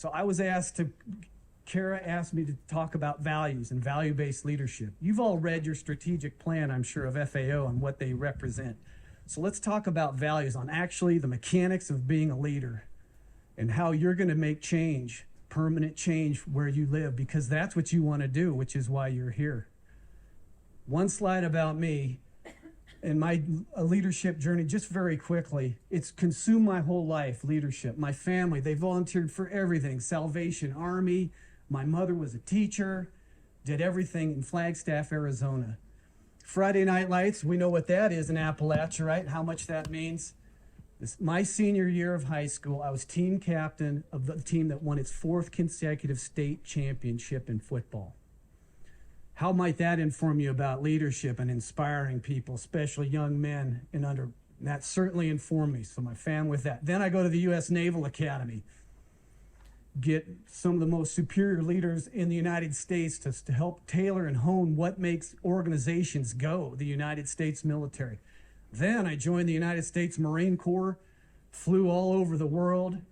So I was asked to, Kara asked me to talk about values and value-based leadership. You've all read your strategic plan, I'm sure, of FAO and what they represent. So let's talk about values on actually the mechanics of being a leader and how you're going to make change, permanent change where you live, because that's what you want to do, which is why you're here. One slide about me and my leadership journey, just very quickly. It's consumed my whole life, leadership. My family, they volunteered for everything, Salvation Army. My mother was a teacher, did everything in Flagstaff, Arizona. Friday Night Lights, we know what that is in Appalachia, right? How much that means. My senior year of high school, I was team captain of the team that won its 4th consecutive state championship in football. How might that inform you about leadership and inspiring people, especially young men and that certainly informed me. So my family with that. Then I go to the U.S. Naval Academy, get some of the most superior leaders in the United States to help tailor and hone what makes organizations go, the United States military. Then I joined the United States Marine Corps, flew all over the world,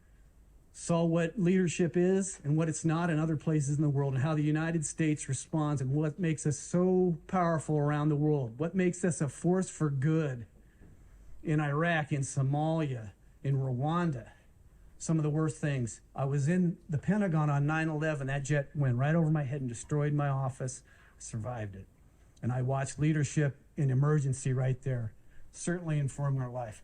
saw what leadership is and what it's not in other places in the world, and how the United States responds and what makes us so powerful around the world, what makes us a force for good in Iraq, in Somalia, in Rwanda. Some of the worst things. I was in the Pentagon on 9/11. That jet went right over my head and destroyed my office. I survived it. And I watched leadership in emergency right there. Certainly informed our life.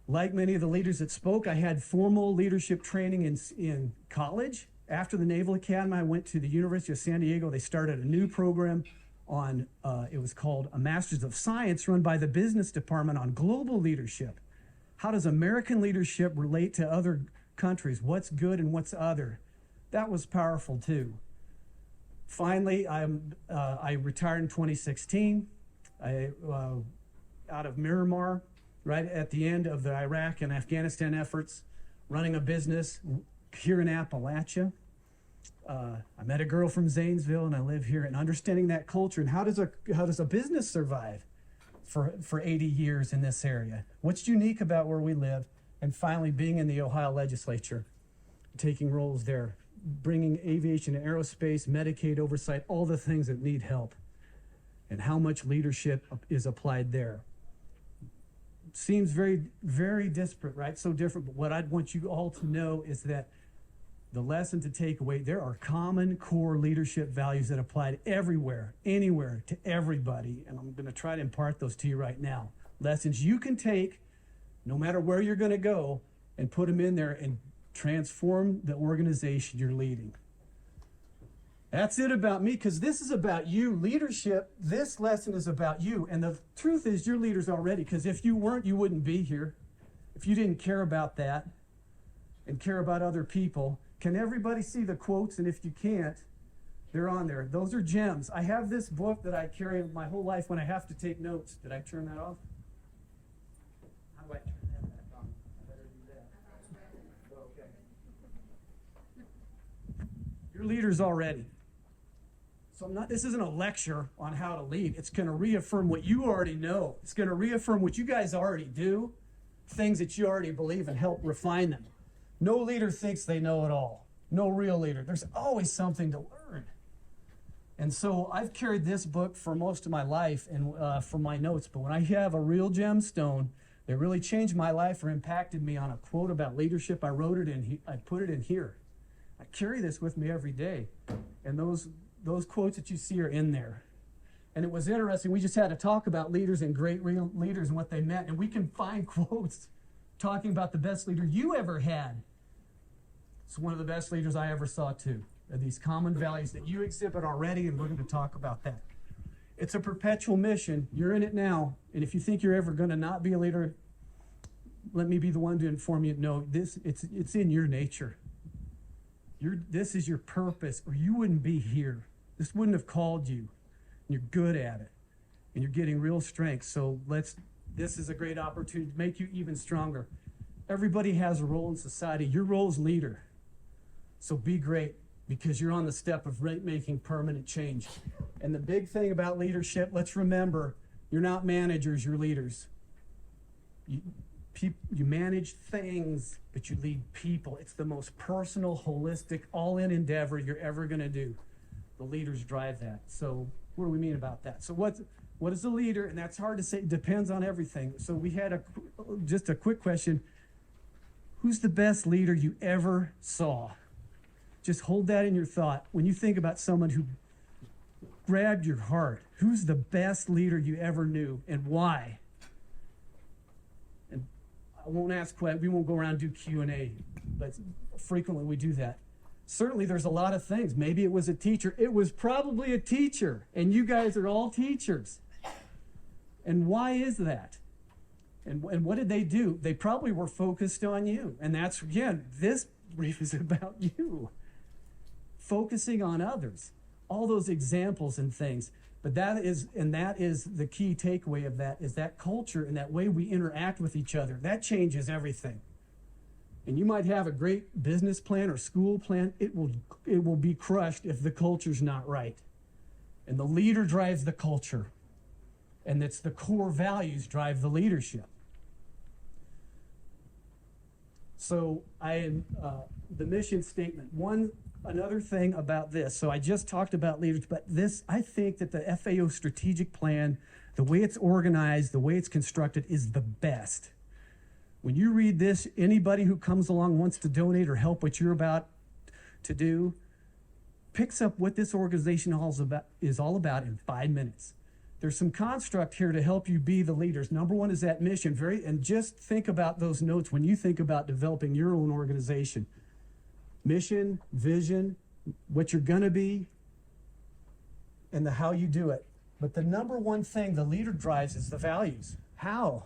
Like many of the leaders that spoke, I had formal leadership training in college. After the Naval Academy, I went to the University of San Diego. They started a new program on, it was called a Masters of Science, run by the business department, on global leadership. How does American leadership relate to other countries? What's good and what's other? That was powerful too. Finally, I retired in 2016 out of Miramar, right at the end of the Iraq and Afghanistan efforts, running a business here in Appalachia. I met a girl from Zanesville, and I live here, and understanding that culture and how does a business survive for 80 years in this area? What's unique about where we live? And finally, being in the Ohio Legislature, taking roles there, bringing aviation and aerospace, Medicaid oversight, all the things that need help, and how much leadership is applied there. Seems very, very disparate, right? So different, but what I'd want you all to know is that the lesson to take away, there are common core leadership values that apply to everywhere, anywhere, to everybody, and I'm going to try to impart those to you right now. Lessons you can take, no matter where you're going to go, and put them in there and transform the organization you're leading. That's it about me, because this is about you. Leadership, this lesson is about you. And the truth is, you're leaders already, because if you weren't, you wouldn't be here. If you didn't care about that and care about other people. Can everybody see the quotes? And if you can't, they're on there. Those are gems. I have this book that I carry my whole life when I have to take notes. Did I turn that off? How do I turn that back on? I better do that. Okay. You're leaders already. So this isn't a lecture on how to lead. It's going to reaffirm what you already know. It's going to reaffirm what you guys already do, things that you already believe, and help refine them. No leader thinks they know it all. No real leader. There's always something to learn. And so I've carried this book for most of my life and for my notes. But when I have a real gemstone that really changed my life or impacted me on a quote about leadership, I wrote it in. I put it in here. I carry this with me every day. And those quotes that you see are in there. And it was interesting. We just had to talk about leaders and great real leaders and what they meant. And we can find quotes talking about the best leader you ever had. It's one of the best leaders I ever saw too. These common values that you exhibit already, and we're going to talk about that. It's a perpetual mission. You're in it now. And if you think you're ever going to not be a leader, let me be the one to inform you. No, it's in your nature. This is your purpose, or you wouldn't be here. This wouldn't have called you. And you're good at it, and you're getting real strength. So this is a great opportunity to make you even stronger. Everybody has a role in society. Your role is leader. So be great, because you're on the step of making permanent change. And the big thing about leadership, let's remember, you're not managers, you're leaders. You manage things, but you lead people. It's the most personal, holistic, all-in endeavor you're ever going to do. The leaders drive that. So what do we mean about that? So what is a leader? And that's hard to say. It depends on everything. So we had just a quick question. Who's the best leader you ever saw? Just hold that in your thought. When you think about someone who grabbed your heart, who's the best leader you ever knew and why? And I won't ask, we won't go around and do Q&A, but frequently we do that. Certainly there's a lot of things. Maybe it was a teacher. It was probably a teacher, and you guys are all teachers. And why is that? And what did they do? They probably were focused on you. And that's, again, this brief is about you. Focusing on others. All those examples and things. But that is the key takeaway of that, is that culture and that way we interact with each other. That changes everything. And you might have a great business plan or school plan. It will be crushed if the culture's not right. And the leader drives the culture. And it's the core values drive the leadership. So the mission statement. Another thing about this. So I just talked about leaders, but this, I think that the FAO strategic plan, the way it's organized, the way it's constructed is the best. When you read this, anybody who comes along wants to donate or help what you're about to do, picks up what this organization is all about in 5 minutes. There's some construct here to help you be the leaders. Number one is that mission. And just think about those notes when you think about developing your own organization. Mission, vision, what you're going to be, and the how you do it. But the number one thing the leader drives is the values. How?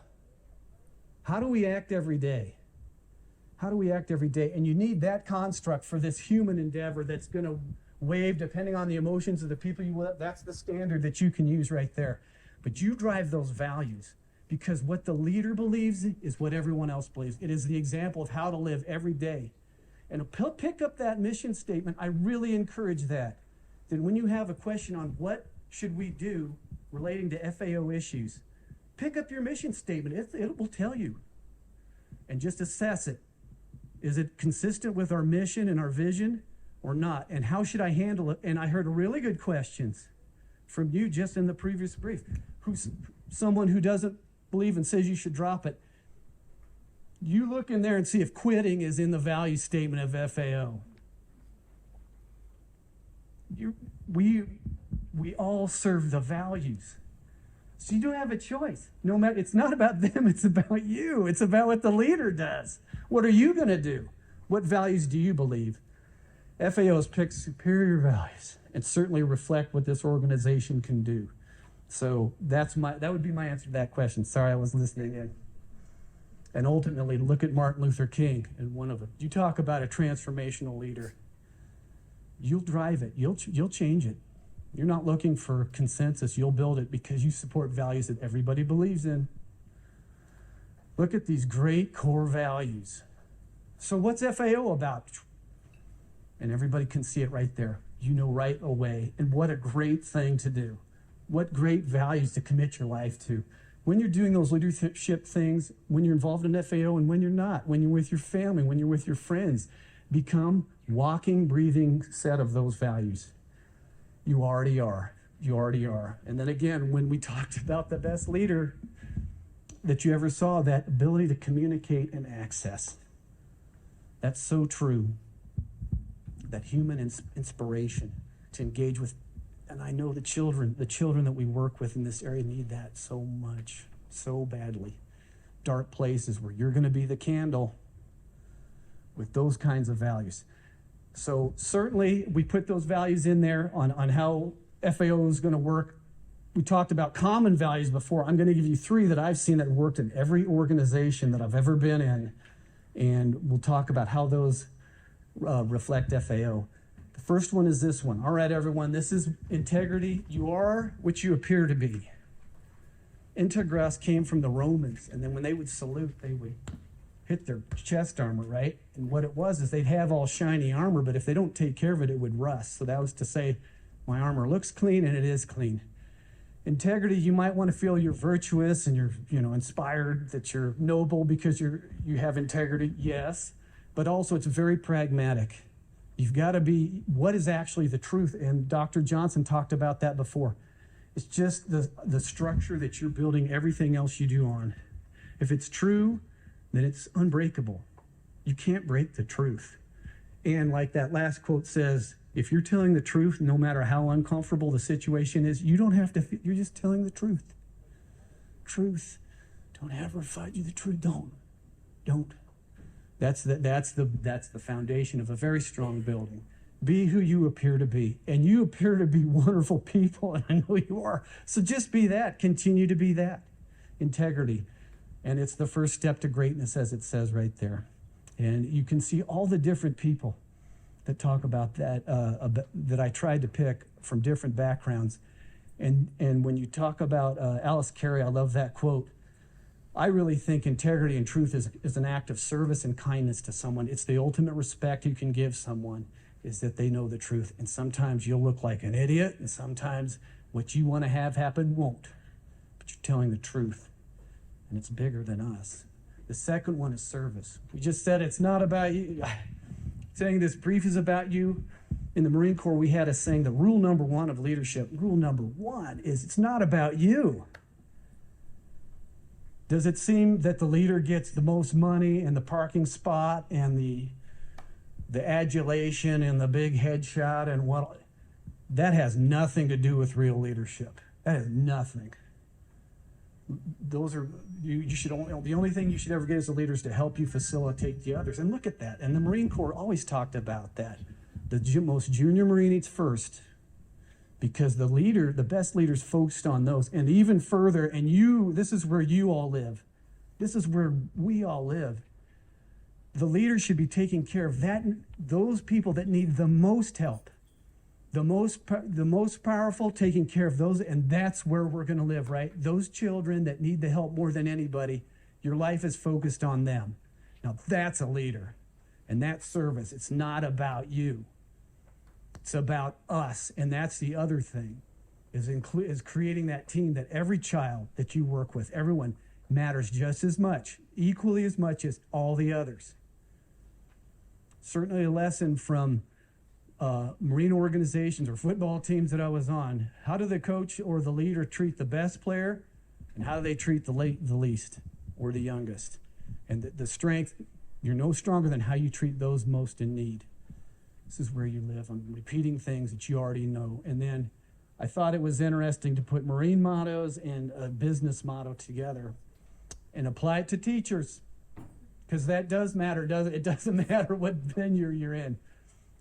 How do we act every day? How do we act every day? And you need that construct for this human endeavor that's going to wave depending on the emotions of the people you love. That's the standard that you can use right there. But you drive those values, because what the leader believes is what everyone else believes. It is the example of how to live every day. And pick up that mission statement. I really encourage that. Then when you have a question on what should we do relating to FAO issues, pick up your mission statement. It will tell you. And just assess it. Is it consistent with our mission and our vision or not? And how should I handle it? And I heard really good questions from you just in the previous brief. Who's someone who doesn't believe and says you should drop it? You look in there and see if quitting is in the value statement of FAO. We all serve the values. So you don't have a choice. No matter, it's not about them, it's about you. It's about what the leader does. What are you going to do? What values do you believe? FAO has picked superior values and certainly reflect what this organization can do. So that would be my answer to that question. Sorry, I was listening in. And ultimately, look at Martin Luther King and one of them. You talk about a transformational leader. You'll drive it. You'll change it. You're not looking for consensus. You'll build it because you support values that everybody believes in. Look at these great core values. So what's FAO about? And everybody can see it right there. You know right away. And what a great thing to do. What great values to commit your life to. When you're doing those leadership things, when you're involved in FAO and when you're not, when you're with your family, when you're with your friends, become walking, breathing set of those values. You already are. You already are. And then again, when we talked about the best leader that you ever saw, that ability to communicate and access. That's so true. That human inspiration to engage with. And I know the children that we work with in this area need that so much, so badly. Dark places where you're going to be the candle with those kinds of values. So certainly we put those values in there on how FAO is going to work. We talked about common values before. I'm going to give you 3 that I've seen that worked in every organization that I've ever been in. And we'll talk about how those reflect FAO. The first one is this one. All right, everyone, this is integrity. You are what you appear to be. Integras came from the Romans, and then when they would salute, they would hit their chest armor, right? And what it was is they'd have all shiny armor, but if they don't take care of it, it would rust. So that was to say, my armor looks clean, and it is clean. Integrity, you might want to feel you're virtuous and you're inspired, that you're noble because you have integrity, yes, but also it's very pragmatic. You've got to be what is actually the truth, and Dr. Johnson talked about that before. It's just the structure that you're building everything else you do on. If it's true, then it's unbreakable. You can't break the truth. And like that last quote says, if you're telling the truth, no matter how uncomfortable the situation is, you don't have to, you're just telling the truth. Truth. Don't ever fight you the truth. Don't. That's the foundation of a very strong building. Be who you appear to be. And you appear to be wonderful people, and I know you are. So just be that. Continue to be that. Integrity. And it's the first step to greatness, as it says right there. And you can see all the different people that talk about that, that I tried to pick from different backgrounds. And when you talk about Alice Carey, I love that quote. I really think integrity and truth is an act of service and kindness to someone. It's the ultimate respect you can give someone, is that they know the truth. And sometimes you'll look like an idiot, and sometimes what you want to have happen won't. But you're telling the truth, and it's bigger than us. The second one is service. We just said it's not about you. Saying this brief is about you. In the Marine Corps, we had a saying, the rule number one of leadership, rule number one is it's not about you. Does it seem that the leader gets the most money and the parking spot and the adulation and the big headshot and what? That has nothing to do with real leadership. That has nothing. Those are, you should only, the only thing you should ever get as a leader is to help you facilitate the others. And look at that. And the Marine Corps always talked about that. The most junior Marine eats first, because the leader, the best leaders focused on those. And even further, and this is where you all live. This is where we all live. The leader should be taking care of those people that need the most help. The most powerful, taking care of those, and that's where we're going to live, right? Those children that need the help more than anybody, your life is focused on them. Now that's a leader, and that's service. It's not about you. It's about us, and that's the other thing, is creating that team that every child that you work with, everyone matters just as much, equally as much as all the others. Certainly a lesson from Marine organizations or football teams that I was on. How do the coach or the leader treat the best player, and how do they treat the least or the youngest? And the strength, you're no stronger than how you treat those most in need. This is where you live. I'm repeating things that you already know. And then I thought it was interesting to put Marine mottos and a business motto together and apply it to teachers, because that does matter, doesn't it? It doesn't matter what venue you're in.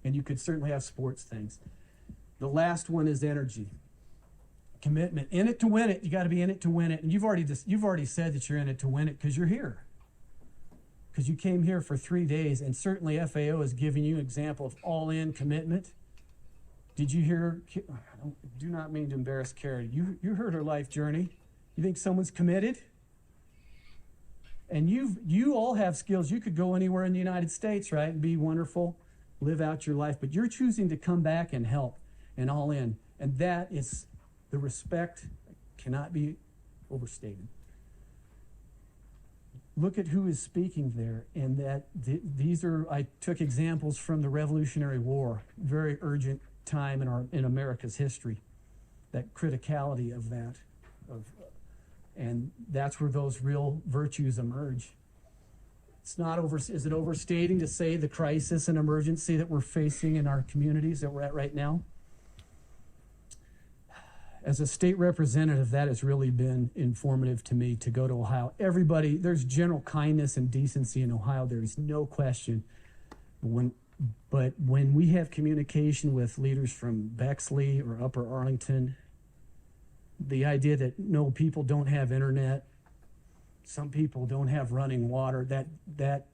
And you could certainly have sports things. The last one is energy. Commitment. In it to win it. You got to be in it to win it. And you've already said that you're in it to win it because you're here. Because you came here for 3 days, and certainly FAO is giving you an example of all-in commitment. Did you hear? I do not mean to embarrass Carrie. You heard her life journey. You think someone's committed? And you all have skills. You could go anywhere in the United States, right, and be wonderful, live out your life. But you're choosing to come back and help and all in. And that is the respect cannot be overstated. Look at who is speaking there, and that these are, I took examples from the Revolutionary War, very urgent time in America's history, that criticality of that, and that's where those real virtues emerge. It's not is it overstating to say the crisis and emergency that we're facing in our communities that we're at right now? As a state representative, that has really been informative to me, to go to Ohio. Everybody, there's general kindness and decency in Ohio. There is no question. But when we have communication with leaders from Bexley or Upper Arlington, the idea that no, people don't have internet, some people don't have running water, that's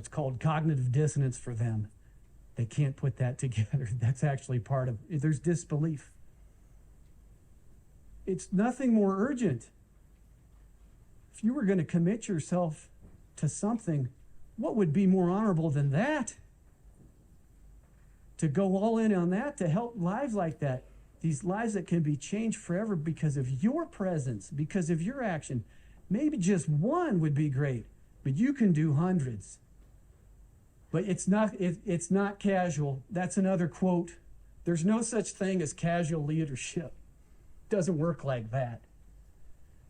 called cognitive dissonance for them. They can't put that together. That's actually part of it. There's disbelief. It's nothing more urgent. If you were going to commit yourself to something, what would be more honorable than that? To go all in on that, to help lives like that. these lives that can be changed forever because of your presence, because of your action. Maybe just one would be great, but you can do hundreds. But it's not casual. That's another quote. There's no such thing as casual leadership. It doesn't work like that.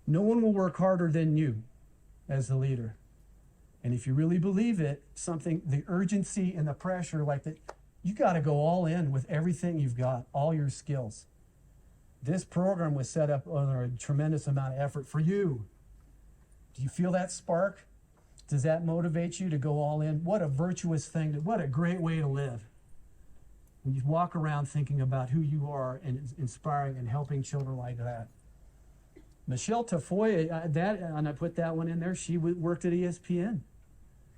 No one will work harder than you as the leader. And if you really believe it, the urgency and the pressure like that, you got to go all in with everything you've got, all your skills. This program was set up under a tremendous amount of effort for you. Do you feel that spark? Does that motivate you to go all in? What a virtuous thing, what a great way to live. When you walk around thinking about who you are and inspiring and helping children like that. Michelle Tafoya, and I put that one in there, she worked at ESPN.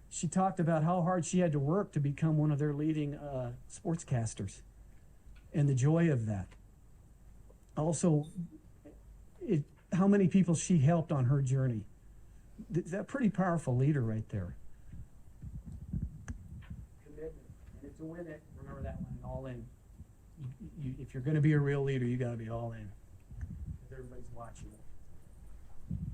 She talked about how hard she had to work to become one of their leading sportscasters and the joy of that. Also, how many people she helped on her journey. That's a pretty powerful leader right there. Commitment. And to win it, remember that one, all in. If you're going to be a real leader, you got to be all in. Because everybody's watching.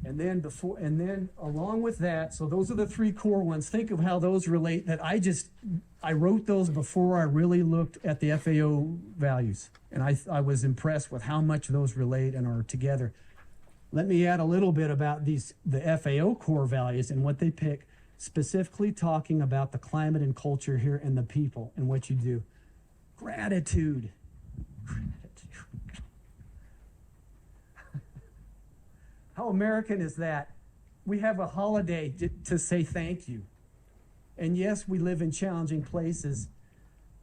And then along with that, so those are the three core ones. Think of how those relate. I wrote those before I really looked at the FAO values. And I was impressed with how much those relate and are together. Let me add a little bit about the FAO core values and what they pick, specifically talking about the climate and culture here and the people and what you do. Gratitude. How American is that? We have a holiday to say thank you. And yes, we live in challenging places.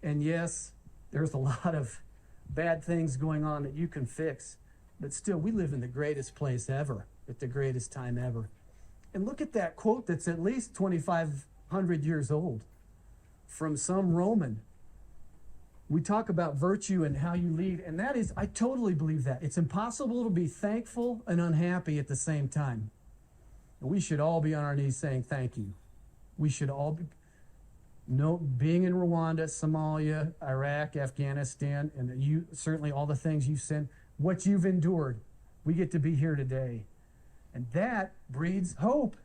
And yes, there's a lot of bad things going on that you can fix. But still, we live in the greatest place ever, at the greatest time ever. And look at that quote that's at least 2,500 years old from some Roman. We talk about virtue and how you lead, and that is, I totally believe that. It's impossible to be thankful and unhappy at the same time. And we should all be on our knees saying thank you. We should all be, being in Rwanda, Somalia, Iraq, Afghanistan, and you certainly all the things you've sent, what you've endured. We get to be here today. And that breeds hope.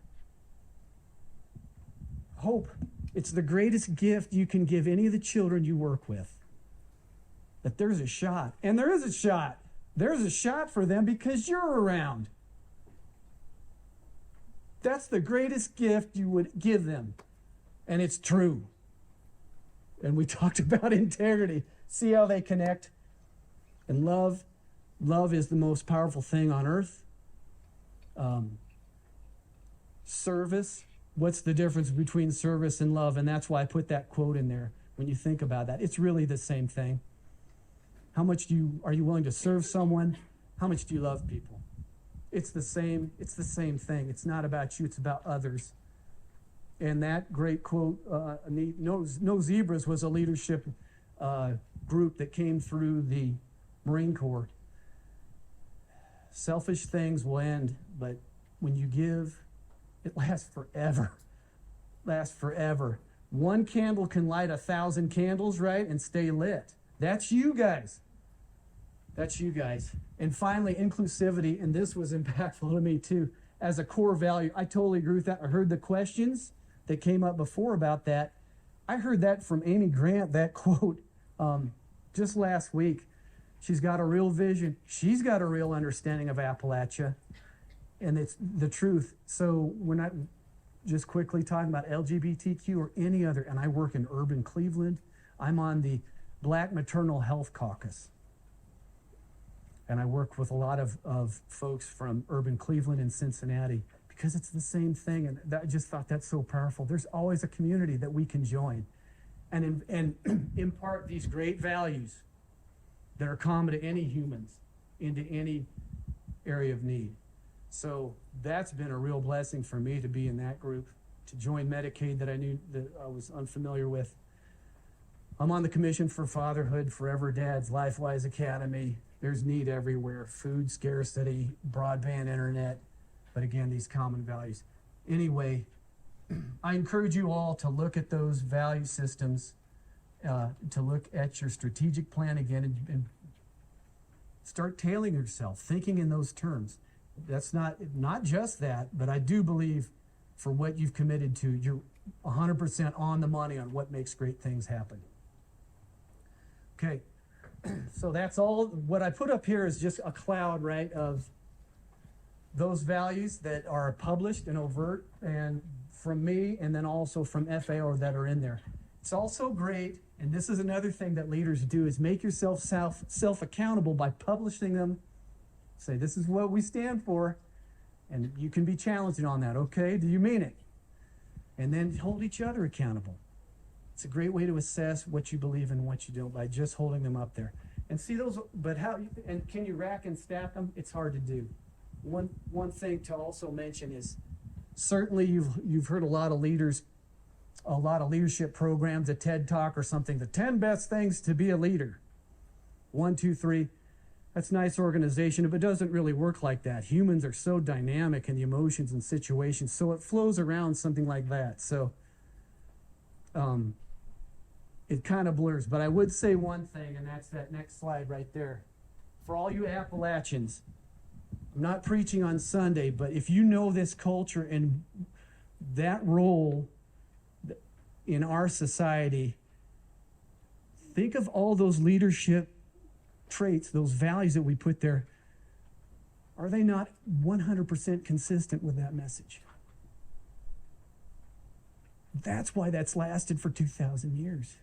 Hope. It's the greatest gift you can give any of the children you work with. That there's a shot. And there is a shot. There's a shot for them because you're around. That's the greatest gift you would give them. And it's true. And we talked about integrity. See how they connect? And love. Love is the most powerful thing on earth. Service. What's the difference between service and love? And that's why I put that quote in there. When you think about that, it's really the same thing. How much are you willing to serve someone? How much do you love people? It's the same thing. It's not about you, it's about others. And that great quote, No Zebras was a leadership group that came through the Marine Corps. Selfish things will end, but when you give, it lasts forever. Lasts forever. One candle can light 1,000 candles, right, and stay lit. That's you guys. That's you guys. And finally, inclusivity, and this was impactful to me too, as a core value. I totally agree with that. I heard the questions that came up before about that. I heard that from Amy Grant, that quote, just last week. She's got a real vision. She's got a real understanding of Appalachia, and it's the truth. So we're not just quickly talking about LGBTQ or any other, and I work in urban Cleveland. I'm on the Black Maternal Health Caucus. And I work with a lot of folks from urban Cleveland and Cincinnati because it's the same thing. And I just thought that's so powerful. There's always a community that we can join and impart these great values that are common to any humans into any area of need. So that's been a real blessing for me to be in that group, to join Medicaid that I knew that I was unfamiliar with. I'm on the Commission for Fatherhood, Forever Dads, LifeWise Academy. There's need everywhere, food scarcity, broadband internet, but again, these common values. Anyway, I encourage you all to look at those value systems, to look at your strategic plan again, and Start tailing yourself, thinking in those terms. That's not just that, but I do believe for what you've committed to, you're 100% on the money on what makes great things happen. Okay, so that's all. What I put up here is just a cloud, right, of those values that are published and overt and from me, and then also from FAO that are in there. It's also great, and this is another thing that leaders do, is make yourself self-accountable by publishing them. Say, this is what we stand for, and you can be challenging on that. Okay, do you mean it? And then hold each other accountable. It's a great way to assess what you believe and what you don't by just holding them up there. And see those, but how, and can you rack and stack them? It's hard to do. One thing to also mention is, certainly you've heard a lot of leadership programs, a TED Talk or something, the 10 best things to be a leader. 1, 2, 3. That's nice organization, but it doesn't really work like that. Humans are so dynamic in the emotions and situations, so it flows around something like that. So it kind of blurs. But I would say one thing, and that's that next slide right there. For all you Appalachians, I'm not preaching on Sunday, but if you know this culture and that role in our society, think of all those leadership traits, those values that we put there. Are they not 100% consistent with that message? That's why that's lasted for 2,000 years.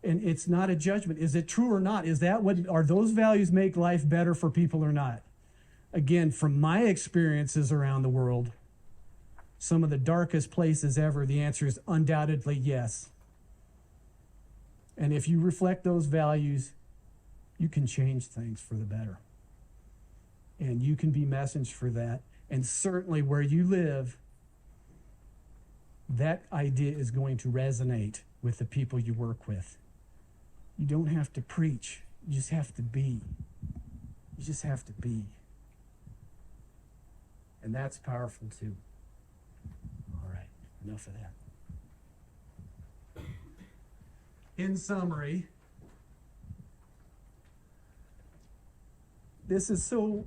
And it's not a judgment. Is it true or not? Is that what, are those values make life better for people or not? Again, from my experiences around the world, some of the darkest places ever, the answer is undoubtedly yes. And if you reflect those values, you can change things for the better. And you can be message for that. And certainly where you live, that idea is going to resonate with the people you work with. You don't have to preach. You just have to be. You just have to be. And that's powerful too. All right, enough of that. In summary, this is so,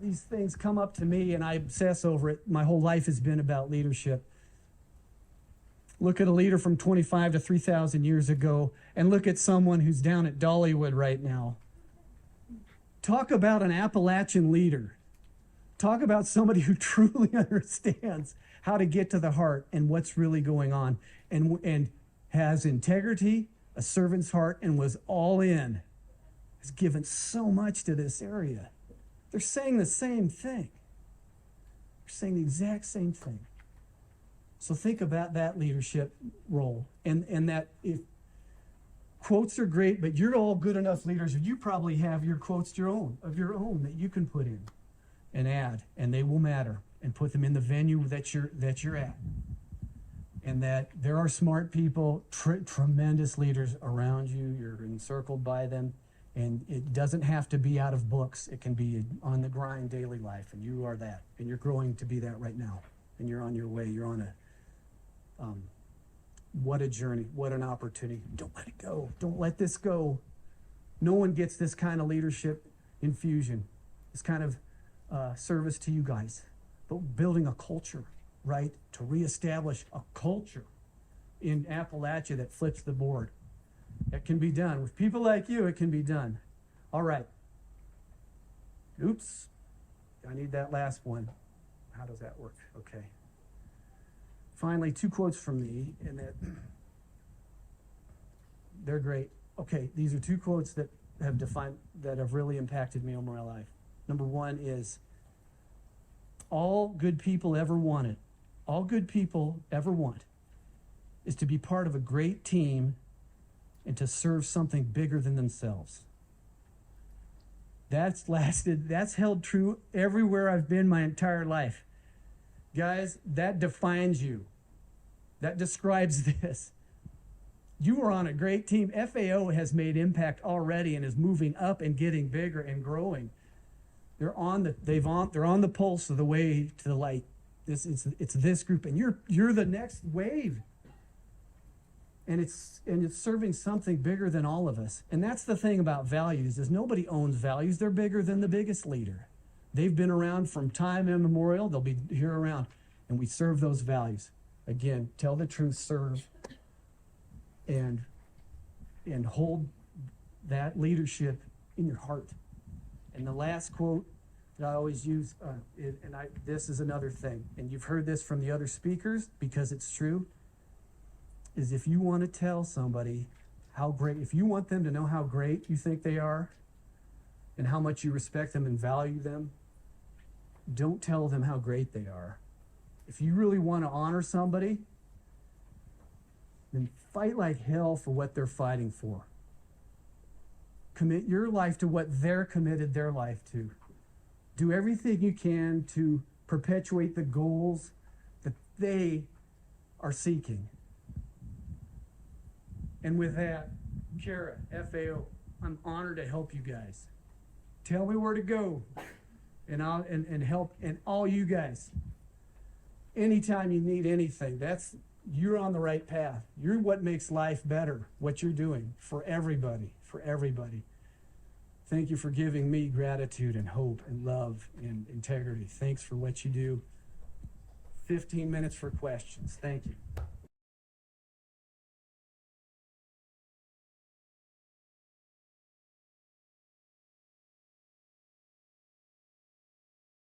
these things come up to me and I obsess over it. My whole life has been about leadership. Look at a leader from 25 to 3,000 years ago, and look at someone who's down at Dollywood right now. Talk about an Appalachian leader. Talk about somebody who truly understands how to get to the heart and what's really going on, and has integrity, a servant's heart, and was all in. Has given so much to this area. They're saying the same thing. They're saying the exact same thing. So think about that leadership role, and that if quotes are great, but you're all good enough leaders, you probably have your quotes of your own that you can put in and add, and they will matter, and put them in the venue that you're at. And that there are smart people, tremendous leaders around you. You're encircled by them, and it doesn't have to be out of books. It can be on the grind daily life, and you are that, and you're growing to be that right now, and you're on your way. You're on a what a journey, what an opportunity. Don't let it go. Don't let this go. No one gets this kind of leadership infusion, this kind of service to you guys. But building a culture, right, to reestablish a culture in Appalachia that flips the board. It can be done. With people like you, it can be done. All right. Oops. I need that last one. How does that work? Okay. Finally, 2 quotes from me, and that they're great. Okay, these are 2 quotes that have really impacted me over my life. Number 1 is, all good people ever want is to be part of a great team and to serve something bigger than themselves. That's held true everywhere I've been my entire life. Guys, that defines you. That describes this. You are on a great team. FAO has made impact already and is moving up and getting bigger and growing. They're on the pulse of the way to the light. It's this group, and you're the next wave. And it's serving something bigger than all of us. And that's the thing about values, is nobody owns values. They're bigger than the biggest leader. They've been around from time immemorial. They'll be here around. And we serve those values. Again, tell the truth, serve, and hold that leadership in your heart. And the last quote that I always use, this is another thing, and you've heard this from the other speakers because it's true, is if you want to tell somebody how great, if you want them to know how great you think they are and how much you respect them and value them, don't tell them how great they are. If you really want to honor somebody, then fight like hell for what they're fighting for. Commit your life to what they're committed their life to. Do everything you can to perpetuate the goals that they are seeking. And with that, Kara, FAO, I'm honored to help you guys. Tell me where to go, and I'll help, and all you guys. Anytime you need anything, you're on the right path. You're what makes life better, what you're doing for everybody, for everybody. Thank you for giving me gratitude and hope and love and integrity. Thanks for what you do. 15 minutes for questions. Thank you.